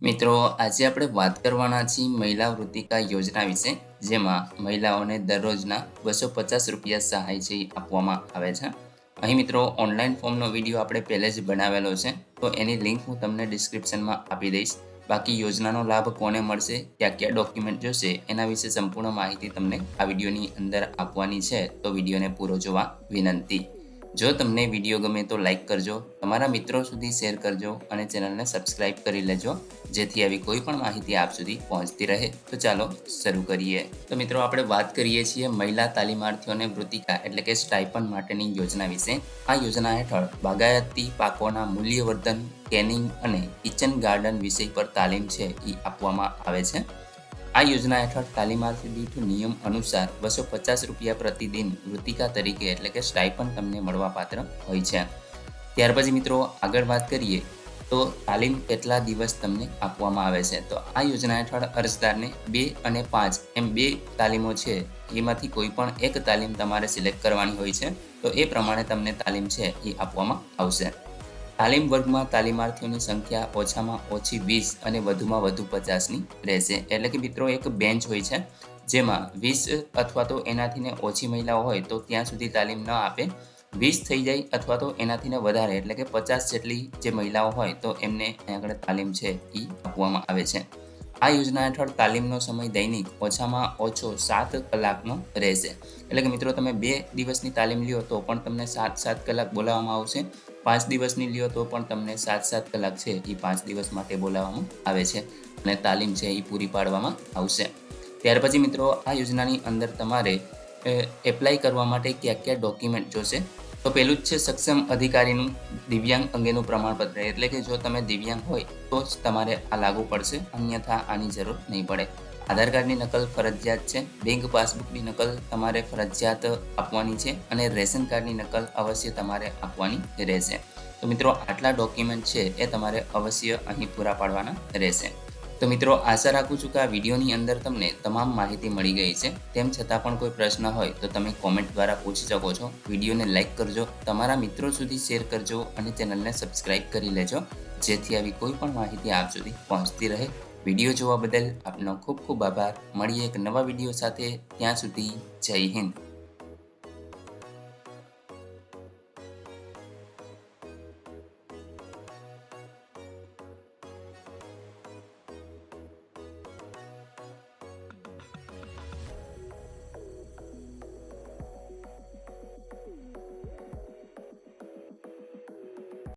મિત્રો, આજે આપણે વાત કરવાના છીએ મહિલા વૃત્તિકા યોજના વિશે, જેમાં મહિલાઓને દરરોજના ₹250 સહાય છે ઈ આપવામાં આવે છે. અહીં મિત્રો ઓનલાઈન ફોર્મનો વિડીયો આપણે પહેલે જ બનાવેલો છે, તો એની લિંક હું તમને ડિસ્ક્રિપ્શનમાં આપી દઈશ. બાકી યોજનાનો લાભ કોને મળશે, ક્યાં ક્યાં ડોક્યુમેન્ટ જોશે, એના વિશે સંપૂર્ણ માહિતી તમને આ વિડીયોની અંદર આપવાની છે, તો વિડીયોને પૂરો જોવા વિનંતી. જો તમને વિડીયો ગમે તો લાઈક કરજો, તમારા મિત્રો સુધી શેર કરજો અને ચેનલને સબસ્ક્રાઈબ કરી લેજો, જેથી આવી કોઈ પણ માહિતી આપ સુધી પહોંચતી રહે. તો ચાલો શરૂ કરીએ. તો મિત્રો, આપણે વાત કરીએ છીએ મહિલા તાલીમાર્થીઓને વૃત્તિકા એટલે કે સ્ટાઇપન્ડ માટેની યોજના વિશે. આ યોજના હેઠળ બાગાયતી પાકોના મૂલ્યવર્ધન, કેનિંગ અને કિચન ગાર્ડન વિષય પર તાલીમ છે એ આપવામાં આવે છે. આ યોજના હેઠળ તાલીમાર્થી દીઠ નિયમ અનુસાર ₹250 પ્રતિદિન વૃત્તિકા તરીકે એટલે કે સ્ટાઇપન્ડ તમને મળવાપાત્ર હોય છે. ત્યાર પછી મિત્રો આગળ વાત કરીએ તો તાલીમ કેટલા દિવસ તમને આપવામાં આવે છે. તો આ યોજના હેઠળ અરજદારને 2 અને 5 એમ 2 તાલીમો છે, એમાંથી કોઈ પણ એક તાલીમ તમારે સિલેક્ટ કરવાની હોય છે. તો એ પ્રમાણે તમને તાલીમ છે એ આપવામાં આવશે. તાલીમ વર્ગમાં તાલીમાર્થીઓની સંખ્યા ઓછામાં ઓછી 20 અને વધુમાં વધુ 50ની રહેશે. એટલે કે મિત્રો એક બેન્ચ હોય છે, જેમાં 20 અથવા તો એનાથીને ઓછી મહિલાઓ હોય તો ત્યાં સુધી તાલીમ ન આપે. 20 થઈ જાય અથવા તો એનાથીને વધારે એટલે કે 50 જેટલી જે મહિલાઓ હોય તો એમને અહીં આગળ તાલીમ છે એ આપવામાં આવે છે. આ યોજના હેઠળ તાલીમનો સમય દૈનિક ઓછામાં ઓછો 7 કલાકનો રહેશે. એટલે કે મિત્રો તમે 2 દિવસની તાલીમ લ્યો તો પણ તમને 7 કલાક બોલાવવામાં આવશે. 5 દિવસની લ્યો તો પણ તમને 7 કલાક છે એ 5 દિવસ માટે બોલાવવામાં આવે છે અને તાલીમ છે એ પૂરી પાડવામાં આવશે. ત્યાર પછી મિત્રો આ યોજનાની અંદર તમારે એપ્લાય કરવા માટે કયા કયા ડોક્યુમેન્ટ જોશે. તો પહેલું જ છે સક્ષમ અધિકારીનું દિવ્યાંગ અંગેનું પ્રમાણપત્ર. એટલે કે જો તમે દિવ્યાંગ હોય તો જ તમારે આ લાગુ પડશે, અન્યથા આની જરૂર નહીં પડે. આધાર કાર્ડની નકલ ફરજિયાત છે. બેંક પાસબુકની નકલ તમારે ફરજિયાત આપવાની છે અને રેશન કાર્ડની નકલ અવશ્ય તમારે આપવાની રહેશે. તો મિત્રો આટલા ડોક્યુમેન્ટ છે એ તમારે અવશ્ય અહીં પૂરા પાડવાના રહેશે. તો મિત્રો આશા રાખું છું કે આ વિડીયોની અંદર તમને તમામ માહિતી મળી ગઈ છે. તેમ છતાં પણ કોઈ પ્રશ્ન હોય તો તમે કોમેન્ટ દ્વારા પૂછી શકો છો. વિડીયોને લાઇક કરજો, તમારા મિત્રો સુધી શેર કરજો અને ચેનલને સબસ્ક્રાઈબ કરી લેજો, જેથી આવી કોઈ પણ માહિતી આપ સુધી પહોંચતી રહે. વિડીયો જોવા બદલ આપનો ખૂબ ખૂબ આભાર. મળીએ એક નવા વિડીયો સાથે. ત્યાં સુધી જય હિન્દ.